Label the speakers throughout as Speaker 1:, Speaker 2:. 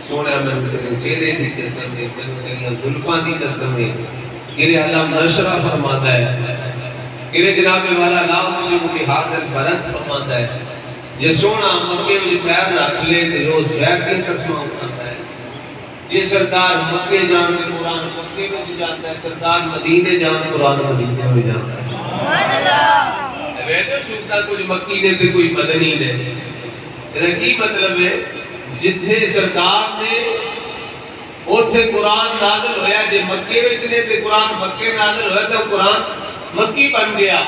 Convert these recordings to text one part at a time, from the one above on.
Speaker 1: سونے میں تیرے چہرے دی قسم ہے، میں تیری زلفاں دی قسم ہے، تیرے علم نشرہ فرماتا ہے، تیرے جناب والا لا اقسم بہذا البلد فرماتا ہے، یہ سونا مکے میں پیر رکھ لے تو جو زہر کی قسم اٹھاتا ہے، یہ سرکار مکے جان کے قرآن مکے میں بھی جانتا ہے، سرکار مدینے جان قرآن مدینے میں جانتا ہے۔ سبحان اللہ۔ ویسے سوچتا کچھ مکی نے تھے کوئی مدنی نے، یہ کی مطلب ہے جتھے سرکار نے اوتھے قرآن نازل ہویا، جے مکے وچ نے تے قرآن مکے نازل ہویا تو قرآن مکی بن گیا،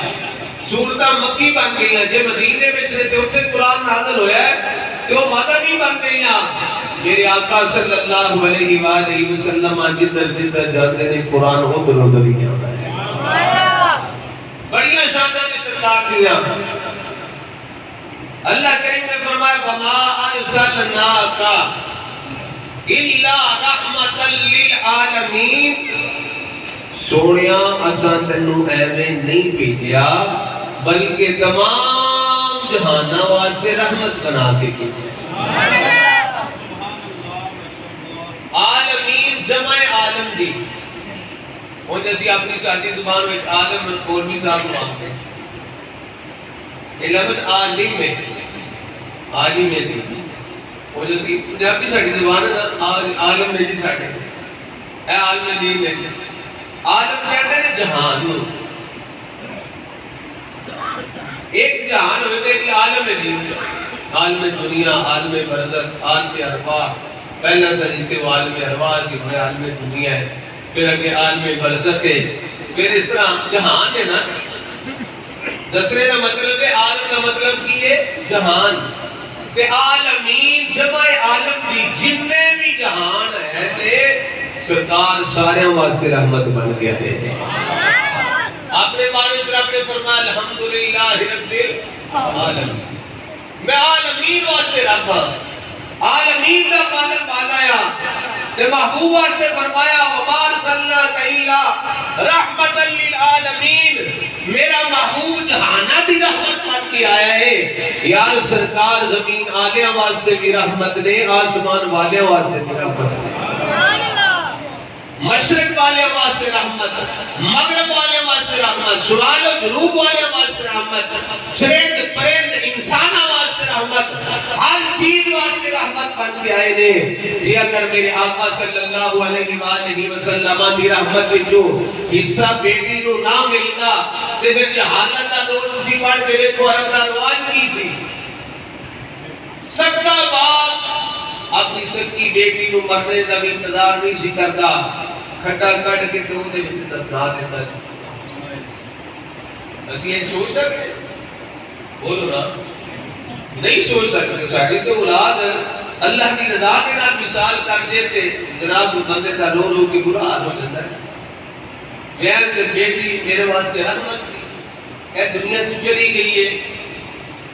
Speaker 1: سورتاں مکی بن گئیاں، جے مدینے وچ نے تے اوتھے قرآن نازل ہویا تو وہ مدنی بن گئیاں۔ میرے آقا صلی اللہ علیہ وآلہ وسلم جدھر جدھر جاتے نے قرآن ادھر ادھر ہی آتا ہے۔ بڑیاں شاناں نے سرکار دیا۔ اللہ کریم نے فرمایا وَمَا أَرْسَلْنَاكَ إِلَّا رَحْمَةً لِلْعَالَمِينَ، سونیا اساں تینوں ایویں نہیں بھیجیا بلکہ تمام جہاناں واسطے رحمت بنا کے بھیجیا۔ عالمین جمع عالم دی، وہ جیسی اپنی سادی زبان میں عالم قولوی صاحب مانگتے ہیں، یہ لفظ عالم میں عالم میں دی، وہ جیسی پنجابی ساڑی زبان ہے نا عالم میں جی ساڑے، اے عالم دین میں عالم کہتے ہیں جہان میں، ایک جہان ہوتے ہیں عالم دین، عالم دنیا، عالم برزخ، عالم ارواح، پہلا سجدے وہ عالم ارواح سی، پھر عالم دنیا ہے، پھر اگے عالم برزخ ہے، پھر اس طرح جہان ہے نا۔ دسرے کا مطلب ہے عالم کا مطلب کی ہے جہان، تے عالمین جمع عالم دی، جننے بھی جہان ہے تے سرکار سارے واسطے رحمت بن گیا ہے۔ اپنے بارے میں رب نے فرمایا الحمدللہ رب العالمین، میں عالمین واسطے رب ہاں، عالمین کا پالن پالایا، تے محبوب واسطے فرمایا وَمَا أَرْسَلْنَاكَ إِلَّا رَحْمَةً لِلْعَالَمِينَ، میرا محبوب جہانہ دی رحمت بن کے آیا ہے۔ یار سرکار زمین آلیاں واسطے بھی رحمت نے، آسمان والیاں واسطے بھی رحمت نے، مشرق والے واسطے رحمت، مغرب والے واسطے رحمت، شمال و جنوب والے واسطے رحمت، چرند پرند انسانہ واسطے رحمت، ہر چیز واسطے رحمت بن کے آئے نے۔ جی اگر میرے آقا صلی اللہ علیہ وآلہ وسلم دی رحمت جو حصہ بیٹی نو نہ ملتا تے پھر جہالت دا دور اسی پڑھ کے دیکھو عرب دا رواج کی سی، سکا باپ اپنی سکی بیٹی نو مرنے دا بھی انتظار نہیں سی کرتا، کھٹا کٹ کے تو دے وچ دفنا دیتا سی۔ اسی یہ سوچ سکتے بولو نا، نہیں سوچ سکتے، ساڑی تو اولاد اللہ کی رضا کے نال مثال کر دیتے، جناب بندے کا رو رو کے برا حال ہو جاتا ہے۔ بیان کہ بیٹی میرے واسطے رحمت سی، اے دنیا تو چلی گئی ہے،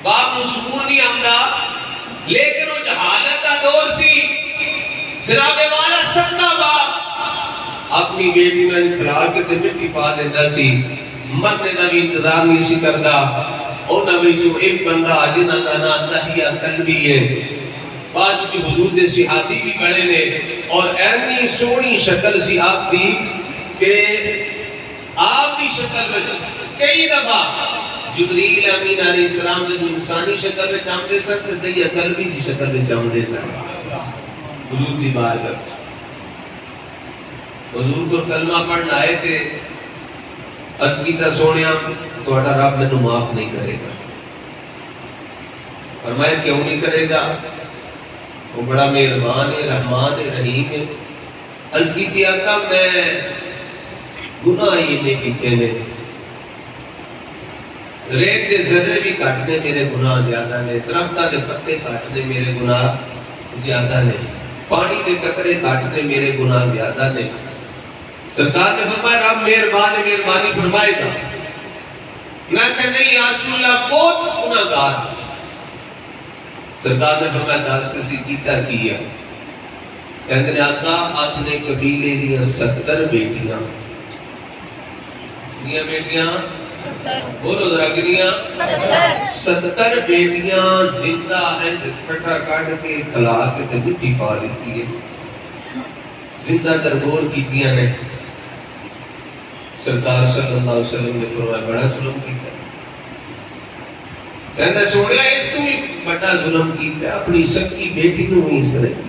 Speaker 1: باپ کو سکون نہیں آمدا، لیکن وہ جہالت کا دور سی، جناب والا سب کا باپ اپنی بیٹی میں کھلا کے تے مٹی پا دیتا سی، مرنے کا بھی انتظار نہیں سی کرتا۔ اور نبی جو ایک بندہ جنہ کا نام تحیہ قلبی ہے، بعد جو حضور دے صحابی بھی بڑے نے، اور ایمی سونی شکل سی آپ دی کہ آپ دی شکل میں کئی دفعہ جبریل امین علیہ السلام نے جو انسانی شکل میں چاہتے سن تے تحیہ قلبی دی شکل میں چاہتے سن حضور دی بارگاہ۔ حضور کو کلمہ پڑھنا آئے تھے، عرض کیتا سونیا تہاڈا رب مینوں معاف نہیں کرے گا۔ فرمایا کیوں نہیں کرے گا؟ وہ بڑا مہربان ہے، رحمان ہے، رحیم ہے۔ عرض کیتی آقا میں گناہ یہ نہیں کیتے نے، ریت دے ذرے بھی کاٹنے میرے گناہ زیادہ نے، درختہ دے پتے کاٹنے میرے گناہ زیادہ نے، پانی دے قطرے کاٹنے میرے گناہ زیادہ نے۔ سرکار نے فرمایا رب مہربان ہے، مہربانی فرمائے گا۔ نہ کہ نہیں یا رسول اللہ بہت گناہگار۔ سرکار نے فرمایا دس کسی کیتا کیا، کہتے ہیں آقا اپنے قبیلے دیا 70 بیٹیاں، بولو ذرا کنیاں 70 بیٹیاں زندہ ہیں کھٹا کاٹ کے کھلا کے تے مٹی پا دیتی ہے زندہ درگور کیتیاں نے سرکار صلی اللہ علیہ وسلم نے فرمایا بڑا ظلم کیتا کہتا سوڑیا اس تو بھی بڑا ظلم کیتا اپنی سکی بیٹی نو ہی اس طرح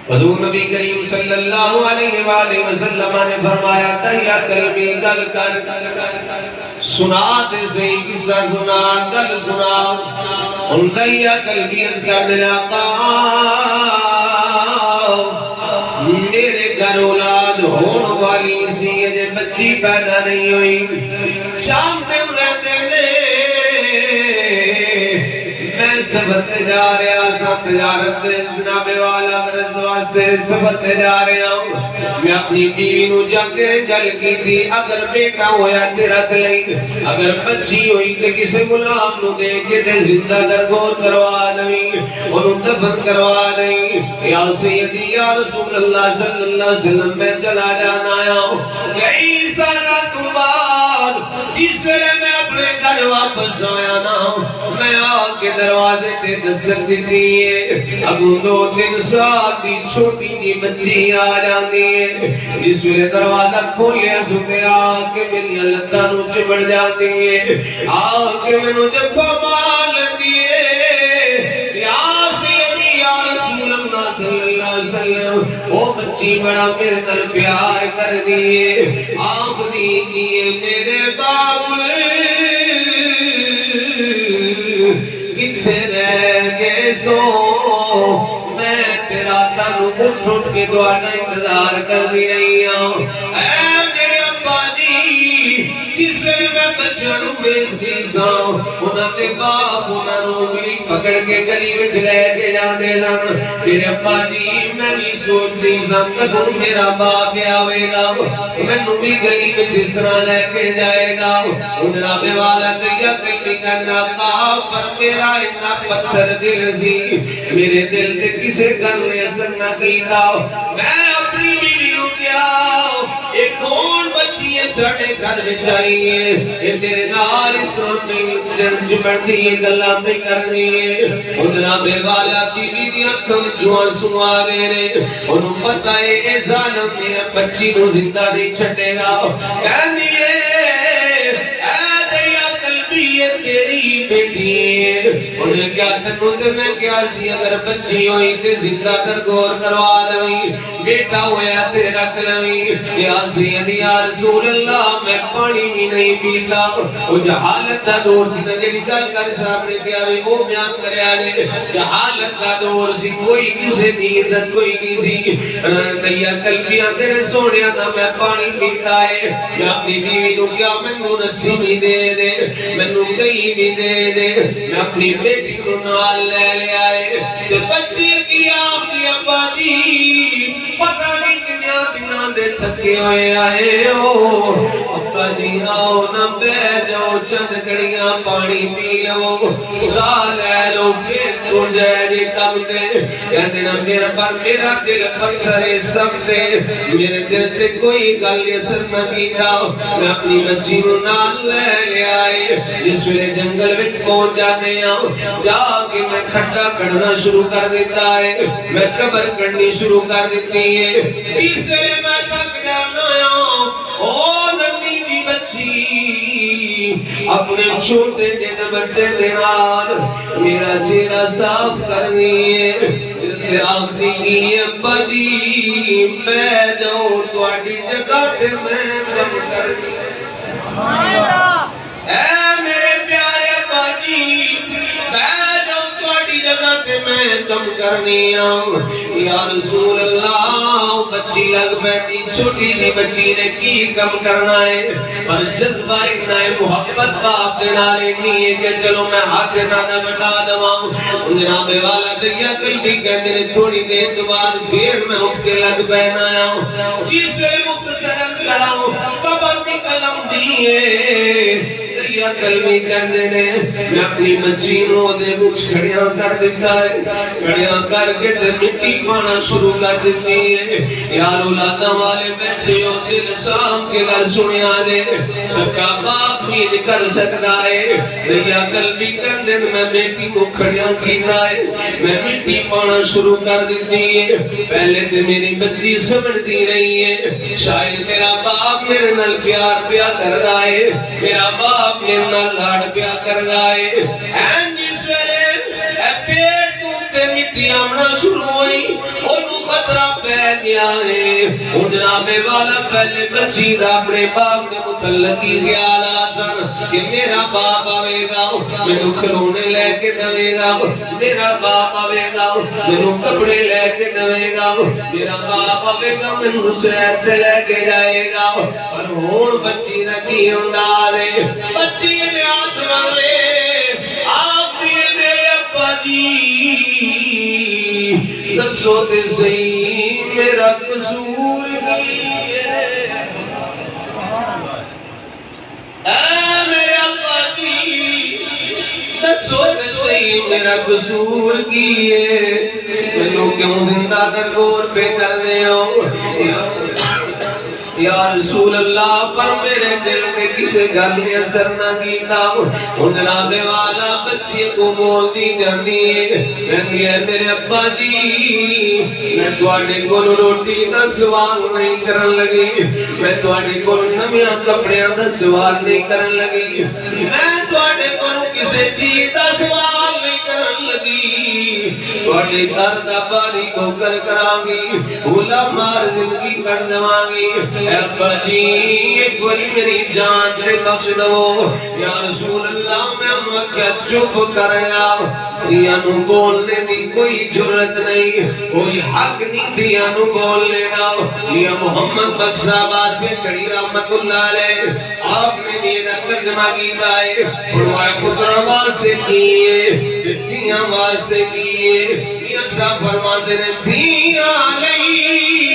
Speaker 1: بدو نبی کریم صلی اللہ علیہ وآلہ وسلم نے فرمایا تیا قلبی گل کر سنا دے صحیح قصہ سنا گل سنا ان تیا قلبی کر دے آقا میرے گھر اولاد ہون والی سی یہ بچی پیدا نہیں ہوئی شام تے رہتے نے میں سفر تے جا رہا سا تجارت جناب والا غرض واسطے سفر تے جا رہا ہوں میں اپنی بیوی نو جا کے گل کی تھی اگر بیٹا ہویا تے رکھ لئی اگر بچی ہوئی تے کسے غلام نو دے کے تے زندہ درگور کروا دیں انہوں دفن کروا دیں یا سیدی یا رسول اللہ صلی اللہ علیہ وسلم میں چلا جانا آیا ہوں کئی سالہ تو بعد جس ویلے میں اپنے گھر واپس آیا نا میں آکے دروازے تے دستک دیتی ہے اگوں 2-3 سال دی چھوٹی جی بچی آ جاندی ہے جس ویلے دروازہ کھولیا ستے آکے میری لتاں نو چبڑ جاندی ہے آکے مینوں جفا مار لیندی ہے یا سیدی یا رسول اللہ صلی اللہ علیہ وسلم وہ بچی بڑا میرے نال پیار کر دیے آنکھ دیئے میرے بابل کتھے رہ گئے سو میں تیرا تنو اٹھ اٹھ کے دعانا انتظار کر دی رہی ہوں اے میرے ابا جی کس ویلے میں بچوں نو بھیجتی سا انہاں تے باپ انہاں نو انگلی پکڑ کے گلی وچ لے کے جاندے سن میرے ابا جی میں بھی سوچتی سا کدوں میرا باپ آوے گا مینوں بھی گلی وچ اس طرح لے کے جائے گا جناب والا دیا قلبی کہنا کا پر میرا اتنا پتھر دل سی میرے دل تے کسے گل نے اثر نہ کیتا میں اپنی بیوی نو کیا ایک کون بچی ہے ساڑھے گھر میں جائیے یہ میرے نال اس طرح جنج بڑھتی ہے گلہ میں کرنی ہے جناب والا بیوی دیا کم جوان سوا گئے نے انہوں پتہ ہے اے ظالم نے بچی نو زندہ نہیں چھٹے گا کہہ دیئے تیری بیٹی ہے انہیں کیا تنوں تے میں کیا سی اگر بچی ہوئی تے زندہ درگور کروا دوئی بیٹا ہویا تے رکھ لوئی یا سیدی یا رسول اللہ میں پانی بھی نہیں پیتا وہ جہالت دا دور سی نہ جڑی گل کر صاحب نے کیا بھی وہ بیان کرے آجے جہالت دا دور سی کوئی کسے دی عزت کوئی کسی نیا قلبیاں تیرے سونیا نہ میں پانی پیتا ہے میں اپنی بیوی نو کیا میں نو رسی بھی دے دے میں نو کہیں بھی دے دے میں اپنی بیٹی کو نال لے آئے تے بچی کی آپ کی ابا دی پتہ نہیں کنیا دنوں دے تھکے ہوئے آئے ہو ابا جی آؤ نہ بے جاؤ چند گھڑیاں پانی پی لو سا لے لو پھر تو جائے جی کم دے کہتے نا میرا پر میرا دل پتھرے سب دے میرے دل تے کوئی گل اثر نہ کیتا میں اپنی بچی کو نال لے آئے جس ویلے جنگل وچ پہنچ جاتے ہیں جا کے میں کھٹا کرنا شروع کر دیتا ہے میں قبر کرنی شروع کر دیتی ہے اس ویلے میں تھک جانا ہوں او ننی دی بچی اپنے چھوٹے جن بڑے دینار میرا چہرہ صاف کرنی ہے آگ دی ابا جی میں جاؤ تواڈی جگہ تے میں کم کرنی اے میرے پیارے ابا جی میں جاؤ تواڈی جگہ تے میں کم کرنی ہوں یا رسول اللہ بچی لگ بیٹھی چھوٹی جی بچی نے کی کم کرنا ہے پر جذبہ اتنا ہے محبت باپ دے نال اتنی ہے کہ چلو میں ہاتھ نہ بٹا دواؤں جناب والا دیا قلبی کہتے نے تھوڑی دیر تو بعد پھر میں اٹھ کے لگ بیٹھنا آیا ہوں جس سے مختصر کراؤں قبر کی قلم دیئے یا قلبی کہتے نے میں اپنی بچی نو دے مجھ کھڑیاں کر دیتا ہے کھڑیاں کر کے تے مٹی پانا شروع کر دیتی ہے یار اولاداں والے بیٹھے ہو دل سام کے گل سنیا دے سکا باپ بھی کر سکتا ہے دیا قلبی کر دن میں بیٹی کو کھڑیاں کیتا ہے میں مٹی پانا شروع کر دیتی ہے پہلے تے میری بچی سمجھتی رہی ہے شاید میرا باپ میرے نال پیار پیا کردا ہے میرا باپ میرے نال لاڑ پیا کردا ہے این جس ویلے اے پیڑ تو تے مٹی آمنا شروع ہوئی انہوں خطرہ پہ گیا ہے ان جناب والا پہلے بچی دا اپنے باپ کے متعلق کی خیال آسان کہ میرا باپ آوے گا میں نو کھلونے لے کے دوے گا میرا باپ آوے گا میں نو کپڑے لے کے دوے گا میرا باپ آوے گا میں نو سیر سے لے کے جائے گا پر ہون بچی نہ کی اندازے بچی نے ہاتھ مانگے آپ دیے میرے ابا جی دسو تے صحیح میرا قصور کی ہے اے میرے ابا جی دسو تے صحیح میرا قصور کی ہے میں کیوں زندہ درگور پہ کرنے ہو یا رسول اللہ پر میرے دل میں کسے گھر میں اثر نہ کیتا ان جناب والا بچی کو بول دی جاندی ہے میرے ابا جی میں تواڈے کول روٹی دا سوال نہیں کرن لگی میں تواڈے کول نویاں کپڑیاں دا سوال نہیں کرن لگی میں تواڈے کول کسے چیز دا سوال نہیں کرن لگی تواڈے گھر دا باری کو کراں گی بھولا مار زندگی کٹ دواں گی اے ابا جی ایک باری میری جان تے بخش دو یا رسول اللہ میں کیا چپ کریا دیا نو بولنے دی کوئی جرت نہیں کوئی حق نہیں دیا نو بولنے نا یا محمد بخش آباد پہ کڑی رحمت اللہ علیہ آپ نے میرا ترجمہ کیتا ہے فرمایا پترا واسطے کیے دھیاں واسطے کیے یا صاحب فرماتے نے دھیاں لئی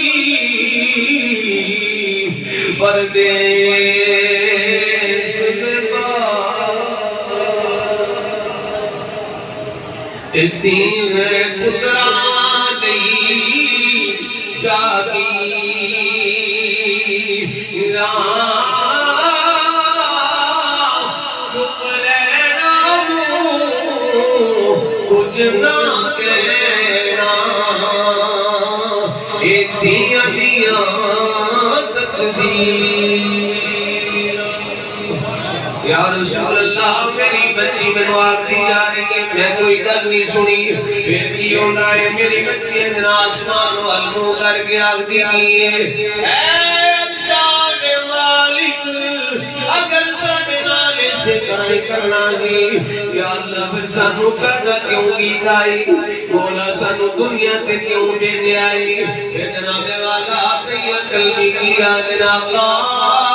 Speaker 1: پردیس تین پتران نہیں جاگی چپ لینا کچھ نہ کہنا ایتھیاں دیاں تقدیر یا رسول اللہ میری بچی میں آگ دی جا رہی ہے میں کوئی گل نہیں سنی پھر کی ہوندہ ہے میری بچی اندر آسمان والمو کر کے آگ دی گئی ہے اے ارشاد مالک اگر ساڑھے نالے سے کرنا گی یا اللہ پھر سانو پیدا کیوں کی گائی مولا سانو دنیا تے کیوں بے دے آئی اے جناب والا آتیہ قلبی کیا جناب اللہ